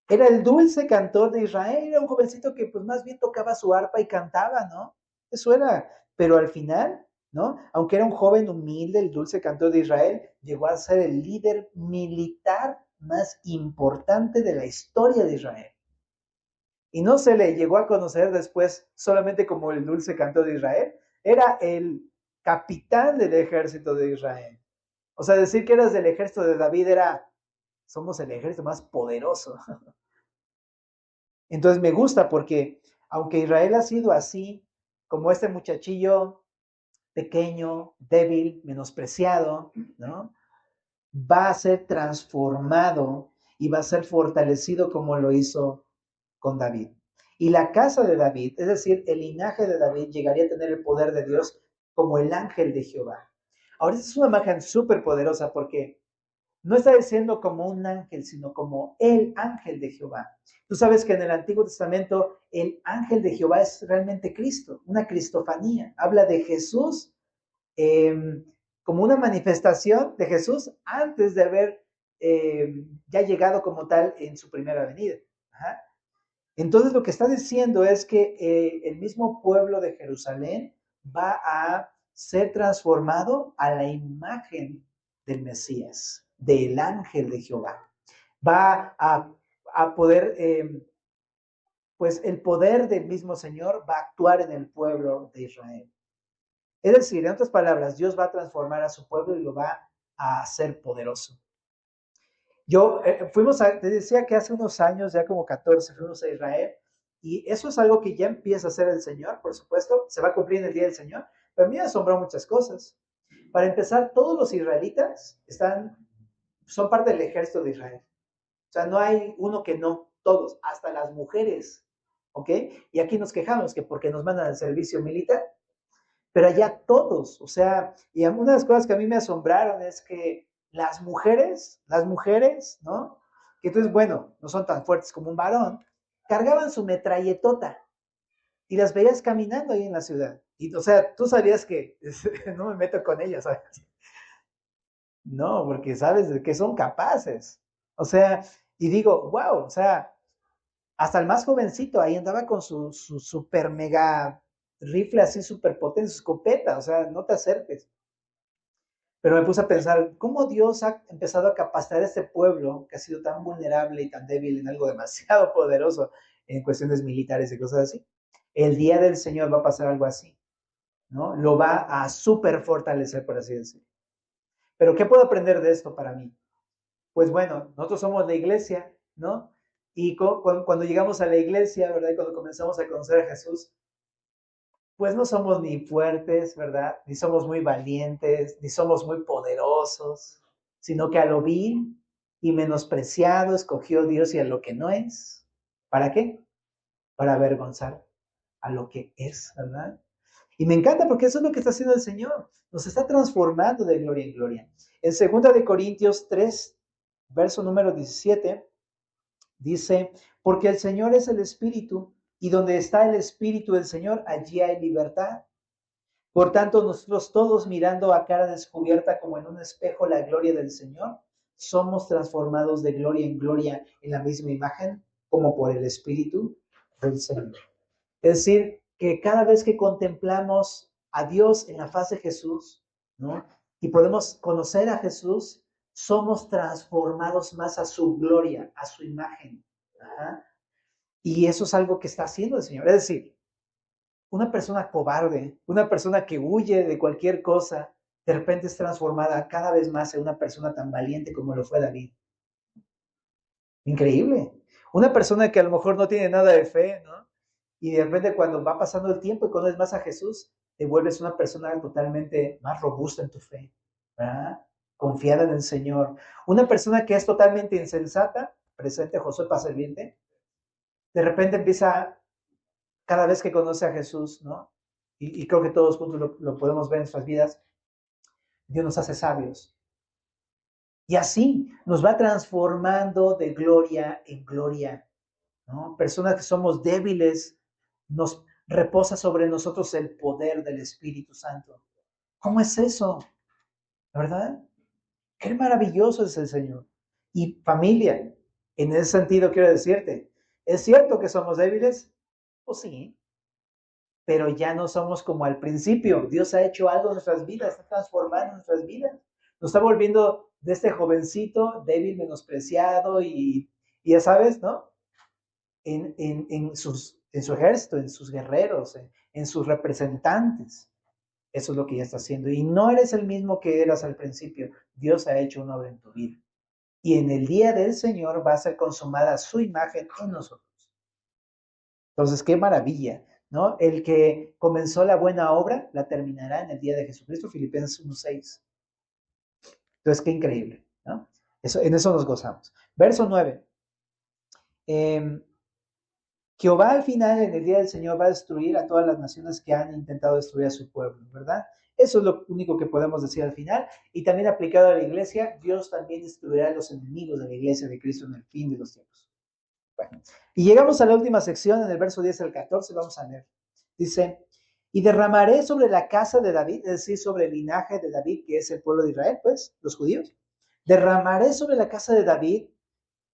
Era el dulce cantor de Israel, era un jovencito que pues más bien tocaba su arpa y cantaba, ¿no? Eso era, pero al final, ¿no? Aunque era un joven humilde, el dulce cantor de Israel, llegó a ser el líder militar más importante de la historia de Israel. Y no se le llegó a conocer después solamente como el dulce cantor de Israel, era el capitán del ejército de Israel. O sea, decir que eras del ejército de David era, somos el ejército más poderoso. Entonces me gusta porque aunque Israel ha sido así, como este muchachillo pequeño, débil, menospreciado, ¿no? Va a ser transformado y va a ser fortalecido como lo hizo con David. Y la casa de David, es decir, el linaje de David, llegaría a tener el poder de Dios como el ángel de Jehová. Ahora, esta es una imagen súper poderosa porque no está diciendo como un ángel, sino como el ángel de Jehová. Tú sabes que en el Antiguo Testamento el ángel de Jehová es realmente Cristo, una cristofanía. Habla de Jesús eh, como una manifestación de Jesús antes de haber ya llegado como tal en su primera venida. Ajá. Entonces lo que está diciendo es que el mismo pueblo de Jerusalén va a ser transformado a la imagen del Mesías, del ángel de Jehová. Va a poder, pues el poder del mismo Señor va a actuar en el pueblo de Israel. Es decir, en otras palabras, Dios va a transformar a su pueblo y lo va a hacer poderoso. Te decía que hace unos años, ya como 14, fuimos a Israel, y eso es algo que ya empieza a hacer el Señor, por supuesto, se va a cumplir en el día del Señor, pero a mí me asombró muchas cosas. Para empezar, todos los israelitas son parte del ejército de Israel. O sea, no hay uno que no, todos, hasta las mujeres, ¿ok? Y aquí nos quejamos que porque nos mandan al servicio militar, pero allá todos, o sea, y una de las cosas que a mí me asombraron es que las mujeres, ¿no? Que entonces, bueno, no son tan fuertes como un varón, cargaban su metralletota y las veías caminando ahí en la ciudad. Y, o sea, tú sabías que no me meto con ellas, ¿sabes? No, porque sabes de qué son capaces. O sea, y digo, wow, o sea, hasta el más jovencito ahí andaba con su super mega rifle así súper potente, su escopeta, o sea, no te acerques. Pero me puse a pensar, ¿cómo Dios ha empezado a capacitar a este pueblo que ha sido tan vulnerable y tan débil en algo demasiado poderoso en cuestiones militares y cosas así? El día del Señor va a pasar algo así, ¿no? Lo va a súper fortalecer, por así decirlo. Pero ¿qué puedo aprender de esto para mí? Pues bueno, nosotros somos la iglesia, ¿no? Y cuando llegamos a la iglesia, ¿verdad? Y cuando comenzamos a conocer a Jesús, pues no somos ni fuertes, ¿verdad? Ni somos muy valientes, ni somos muy poderosos, sino que a lo vil y menospreciado escogió Dios y a lo que no es. ¿Para qué? Para avergonzar a lo que es, ¿verdad? Y me encanta porque eso es lo que está haciendo el Señor. Nos está transformando de gloria en gloria. En 2 Corintios 3, verso número 17, dice, porque el Señor es el Espíritu, y donde está el Espíritu del Señor, allí hay libertad. Por tanto, nosotros todos mirando a cara descubierta como en un espejo la gloria del Señor, somos transformados de gloria en gloria en la misma imagen como por el Espíritu del Señor. Es decir, que cada vez que contemplamos a Dios en la faz de Jesús, ¿no? Y podemos conocer a Jesús, somos transformados más a su gloria, a su imagen. Ajá. Y eso es algo que está haciendo el Señor. Es decir, una persona cobarde, una persona que huye de cualquier cosa, de repente es transformada cada vez más en una persona tan valiente como lo fue David. Increíble. Una persona que a lo mejor no tiene nada de fe, ¿no? Y de repente cuando va pasando el tiempo y conoces más a Jesús, te vuelves una persona totalmente más robusta en tu fe, ¿verdad? Confiada en el Señor. Una persona que es totalmente insensata, presente Josué para servirte, de repente empieza cada vez que conoce a Jesús, ¿no? Y creo que todos juntos lo podemos ver en nuestras vidas, Dios nos hace sabios. Y así nos va transformando de gloria en gloria, ¿no? Personas que somos débiles, nos reposa sobre nosotros el poder del Espíritu Santo. ¿Cómo es eso? ¿Verdad? Qué maravilloso es el Señor. Y familia, En ese sentido, quiero decirte, ¿es cierto que somos débiles? Pues sí, pero ya no somos como al principio. Dios ha hecho algo en nuestras vidas, está transformando nuestras vidas. Nos está volviendo de este jovencito débil, menospreciado y ya sabes, ¿no? En su ejército, en sus guerreros, en sus representantes. Eso es lo que ya está haciendo. Y no eres el mismo que eras al principio. Dios ha hecho una obra en tu vida. Y en el día del Señor va a ser consumada su imagen en nosotros. Entonces, qué maravilla, ¿no? El que comenzó la buena obra la terminará en el día de Jesucristo, Filipenses 1:6. Entonces, qué increíble, ¿no? En eso nos gozamos. Verso 9. Eh, Jehová al final, en el día del Señor, va a destruir a todas las naciones que han intentado destruir a su pueblo, ¿verdad? Eso es lo único que podemos decir al final. Y también aplicado a la iglesia, Dios también destruirá a los enemigos de la iglesia de Cristo en el fin de los tiempos. Bueno, y llegamos a la última sección, en el verso 10 al 14, vamos a leer. Dice, y derramaré sobre la casa de David, es decir, sobre el linaje de David, que es el pueblo de Israel, pues, los judíos. Derramaré sobre la casa de David,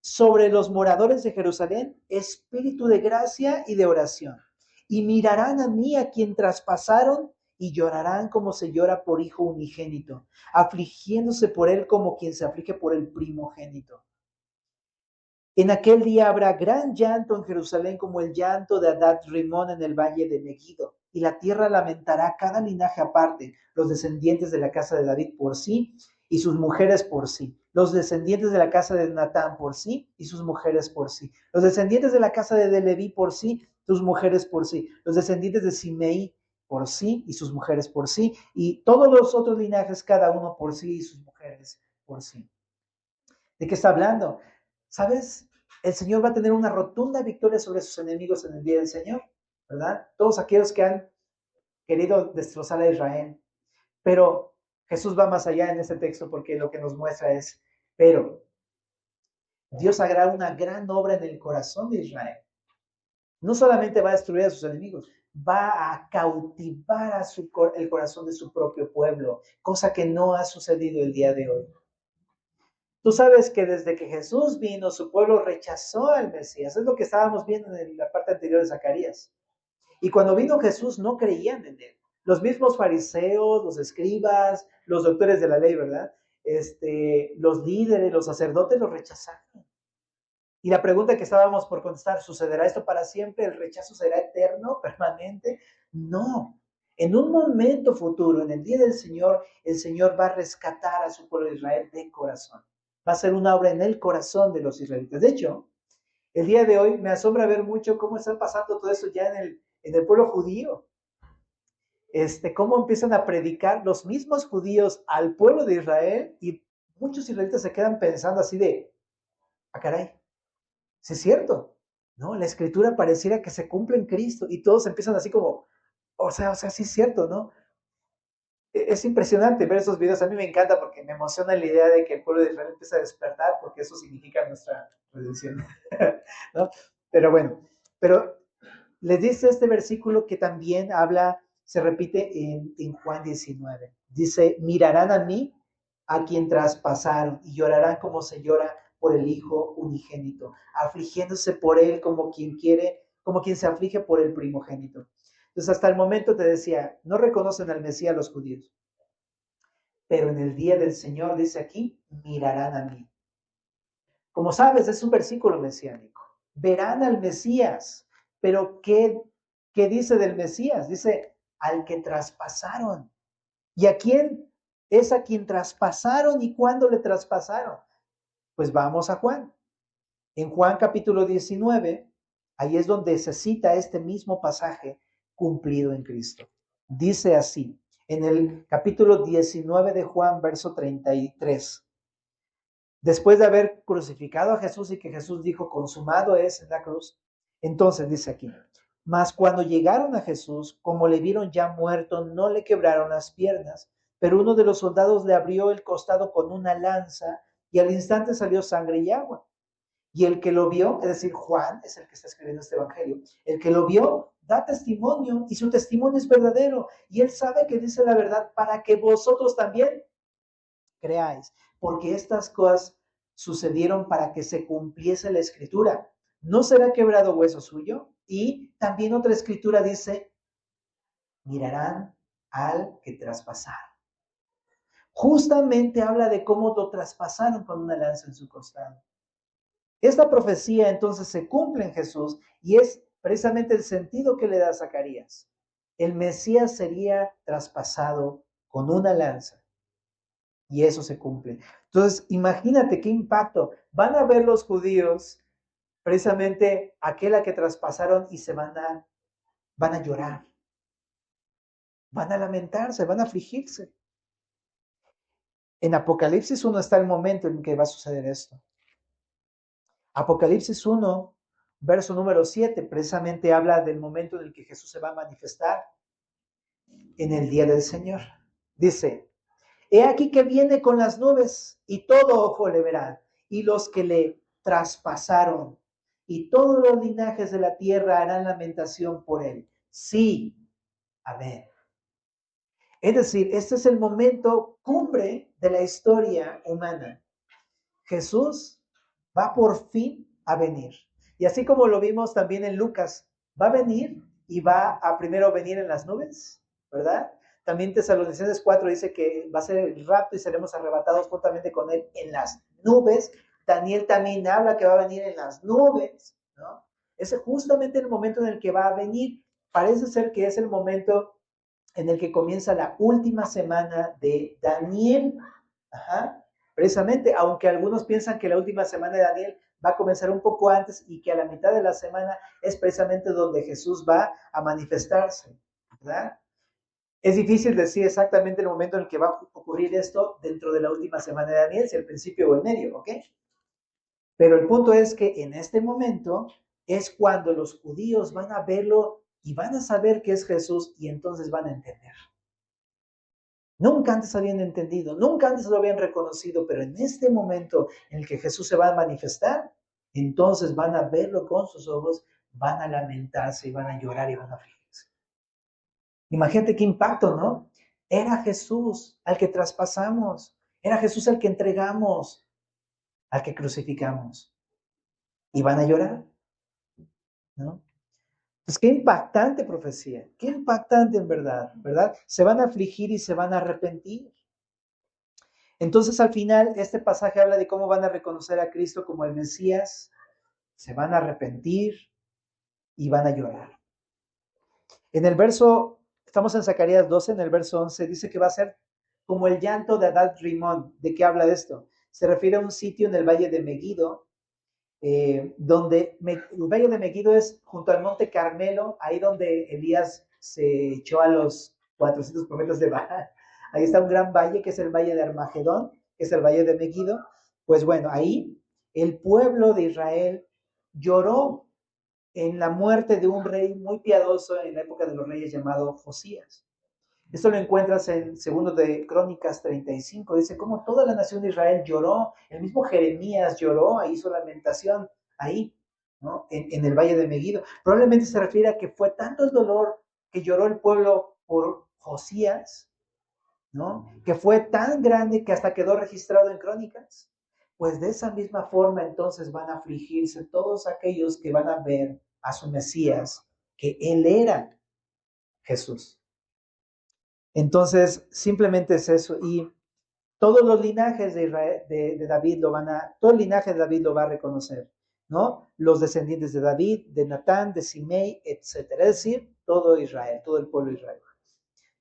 sobre los moradores de Jerusalén, espíritu de gracia y de oración. Y mirarán a mí a quien traspasaron y llorarán como se llora por hijo unigénito, afligiéndose por él como quien se aflige por el primogénito. En aquel día habrá gran llanto en Jerusalén como el llanto de Adad Rimón en el valle de Megiddo, y la tierra lamentará cada linaje aparte, los descendientes de la casa de David por sí y sus mujeres por sí, los descendientes de la casa de Natán por sí y sus mujeres por sí, los descendientes de la casa de Leví por sí, sus mujeres por sí, los descendientes de Simei por sí y sus mujeres por sí, y todos los otros linajes cada uno por sí y sus mujeres por sí. ¿De qué está hablando? ¿Sabes? El Señor va a tener una rotunda victoria sobre sus enemigos en el día del Señor, ¿verdad? Todos aquellos que han querido destrozar a Israel. Pero Jesús va más allá en este texto porque lo que nos muestra es, pero Dios hará una gran obra en el corazón de Israel. No solamente va a destruir a sus enemigos, va a cautivar a el corazón de su propio pueblo, cosa que no ha sucedido el día de hoy. Tú sabes que desde que Jesús vino, su pueblo rechazó al Mesías. Es lo que estábamos viendo en la parte anterior de Zacarías. Y cuando vino Jesús, no creían en él. Los mismos fariseos, los escribas, los doctores de la ley, ¿verdad? Los líderes, los sacerdotes los rechazaron. Y la pregunta que estábamos por contestar, ¿sucederá esto para siempre? ¿El rechazo será eterno, permanente? No. En un momento futuro, en el día del Señor, el Señor va a rescatar a su pueblo de Israel de corazón. Va a ser una obra en el corazón de los israelitas. De hecho, el día de hoy me asombra ver mucho cómo está pasando todo eso ya en el pueblo judío. Cómo empiezan a predicar los mismos judíos al pueblo de Israel y muchos israelitas se quedan pensando así de, caray, sí es cierto, ¿no? La escritura pareciera que se cumple en Cristo y todos empiezan así como, sí es cierto, ¿no? Es impresionante ver esos videos, a mí me encanta porque me emociona la idea de que el pueblo de Israel empieza a despertar porque eso significa nuestra redención, ¿no? Pero bueno, pero les dice este versículo que también habla, se repite en Juan 19. Dice, mirarán a mí, a quien traspasaron, y llorarán como se llora por el Hijo unigénito, afligiéndose por él como quien quiere, como quien se aflige por el primogénito. Entonces, hasta el momento te decía, no reconocen al Mesías los judíos, pero en el día del Señor, dice aquí, mirarán a mí. Como sabes, es un versículo mesiánico. Verán al Mesías, pero ¿qué dice del Mesías? Dice, al que traspasaron. ¿Y a quién? Es a quien traspasaron. ¿Y cuándo le traspasaron? Pues vamos a Juan. En Juan capítulo 19, ahí es donde se cita este mismo pasaje cumplido en Cristo. Dice así, en el capítulo 19 de Juan, verso 33. Después de haber crucificado a Jesús y que Jesús dijo, consumado es en la cruz, entonces dice aquí, mas cuando llegaron a Jesús, como le vieron ya muerto, no le quebraron las piernas, pero uno de los soldados le abrió el costado con una lanza y al instante salió sangre y agua. Y el que lo vio, es decir, Juan es el que está escribiendo este evangelio, el que lo vio da testimonio y su testimonio es verdadero y él sabe que dice la verdad para que vosotros también creáis, porque estas cosas sucedieron para que se cumpliese la escritura. ¿No será quebrado hueso suyo? Y también otra escritura dice, mirarán al que traspasaron. Justamente habla de cómo lo traspasaron con una lanza en su costado. Esta profecía entonces se cumple en Jesús y es precisamente el sentido que le da Zacarías. El Mesías sería traspasado con una lanza y eso se cumple. Entonces, imagínate qué impacto. Van a ver los judíos precisamente aquel a que traspasaron y van a llorar, van a lamentarse, van a afligirse. En Apocalipsis 1 está el momento en que va a suceder esto. Apocalipsis 1, verso número 7, precisamente habla del momento en el que Jesús se va a manifestar en el día del Señor. Dice, he aquí que viene con las nubes y todo ojo le verá, y los que le traspasaron, y todos los linajes de la tierra harán lamentación por él. Sí, amén. Es decir, este es el momento cumbre de la historia humana. Jesús va por fin a venir. Y así como lo vimos también en Lucas, va a venir y va a primero venir en las nubes, ¿verdad? También Tesalonicenses 4 dice que va a ser el rapto y seremos arrebatados juntamente con él en las nubes. Daniel también habla que va a venir en las nubes, ¿no? Ese es justamente el momento en el que va a venir. Parece ser que es el momento en el que comienza la última semana de Daniel. Ajá. Precisamente, aunque algunos piensan que la última semana de Daniel va a comenzar un poco antes y que a la mitad de la semana es precisamente donde Jesús va a manifestarse, ¿verdad? Es difícil decir exactamente el momento en el que va a ocurrir esto dentro de la última semana de Daniel, si el principio o el medio, ¿ok? Pero el punto es que en este momento es cuando los judíos van a verlo y van a saber que es Jesús y entonces van a entender. Nunca antes habían entendido, nunca antes lo habían reconocido, pero en este momento en el que Jesús se va a manifestar, entonces van a verlo con sus ojos, van a lamentarse y van a llorar y van a afligirse. Imagínate qué impacto, ¿no? Era Jesús al que traspasamos, era Jesús al que entregamos, al que crucificamos. Y van a llorar, ¿no? Pues qué impactante profecía, qué impactante en verdad, ¿verdad? Se van a afligir y se van a arrepentir. Entonces al final este pasaje habla de cómo van a reconocer a Cristo como el Mesías, se van a arrepentir y van a llorar. En el verso, estamos en Zacarías 12, en el verso 11, dice que va a ser como el llanto de Adad Rimón. ¿De qué habla esto? Se refiere a un sitio en el valle de Megiddo, donde el valle de Megiddo es junto al monte Carmelo, ahí donde Elías se echó a los 400 profetas de Baal. Ahí está un gran valle que es el valle de Armagedón, que es el valle de Megiddo. Pues bueno, ahí el pueblo de Israel lloró en la muerte de un rey muy piadoso en la época de los reyes llamado Josías. Esto lo encuentras en segundo de Crónicas 35. Dice cómo toda la nación de Israel lloró. El mismo Jeremías lloró, hizo lamentación ahí, ¿no? En el valle de Megiddo. Probablemente se refiere a que fue tanto el dolor que lloró el pueblo por Josías, ¿no? Que fue tan grande que hasta quedó registrado en Crónicas. Pues de esa misma forma entonces van a afligirse todos aquellos que van a ver a su Mesías, que él era Jesús. Entonces, simplemente es eso. Y todos los linajes de, Israel, de David todo el linaje de David lo va a reconocer, ¿no? Los descendientes de David, de Natán, de Simei, etcétera. Es decir, todo Israel, todo el pueblo de Israel.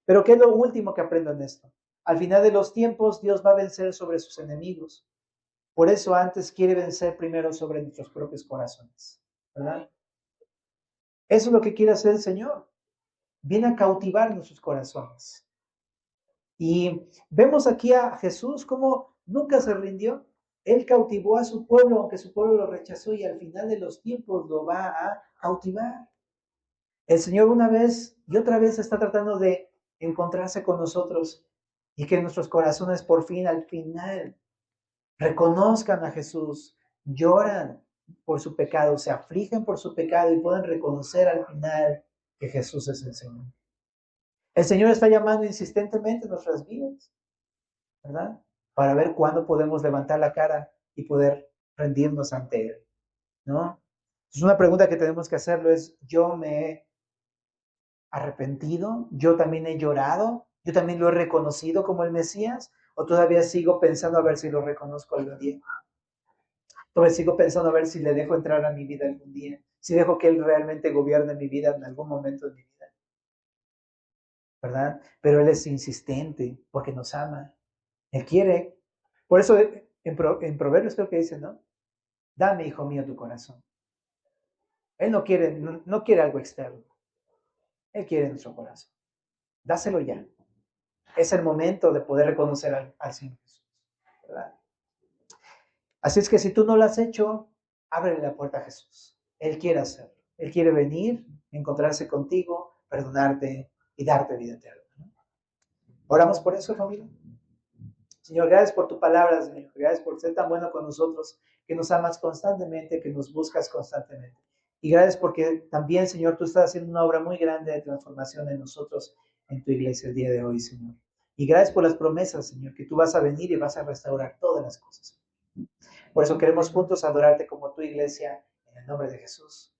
Pero ¿qué es lo último que aprendo en esto? Al final de los tiempos, Dios va a vencer sobre sus enemigos. Por eso antes quiere vencer primero sobre nuestros propios corazones, ¿verdad? Eso es lo que quiere hacer el Señor. Viene a cautivar nuestros corazones. Y vemos aquí a Jesús como nunca se rindió. Él cautivó a su pueblo, aunque su pueblo lo rechazó, y al final de los tiempos lo va a cautivar. El Señor una vez y otra vez está tratando de encontrarse con nosotros y que nuestros corazones por fin, al final, reconozcan a Jesús, lloran por su pecado, se afligen por su pecado y puedan reconocer al final que Jesús es el Señor. El Señor está llamando insistentemente en nuestras vidas, ¿verdad? Para ver cuándo podemos levantar la cara y poder rendirnos ante Él, ¿no? Entonces, una pregunta que tenemos que hacerlo es, ¿yo me he arrepentido? ¿Yo también he llorado? ¿Yo también lo he reconocido como el Mesías? ¿O todavía sigo pensando a ver si lo reconozco algún día? Todavía sigo pensando a ver si le dejo entrar a mi vida algún día, si dejo que Él realmente gobierne mi vida en algún momento de mi vida, ¿verdad? Pero Él es insistente porque nos ama. Él quiere. Por eso en Proverbios creo que dice, ¿no? Dame, hijo mío, tu corazón. Él no quiere algo externo. Él quiere nuestro corazón. Dáselo ya. Es el momento de poder reconocer al Señor Jesús, ¿verdad? Así es que si tú no lo has hecho, ábrele la puerta a Jesús. Él quiere hacerlo. Él quiere venir, encontrarse contigo, perdonarte y darte vida eterna, ¿no? Oramos por eso, familia. Señor, gracias por tu palabra, Señor. Gracias por ser tan bueno con nosotros, que nos amas constantemente, que nos buscas constantemente. Y gracias porque también, Señor, tú estás haciendo una obra muy grande de transformación en nosotros, en tu iglesia el día de hoy, Señor. Y gracias por las promesas, Señor, que tú vas a venir y vas a restaurar todas las cosas. Por eso queremos juntos adorarte como tu iglesia, en el nombre de Jesús.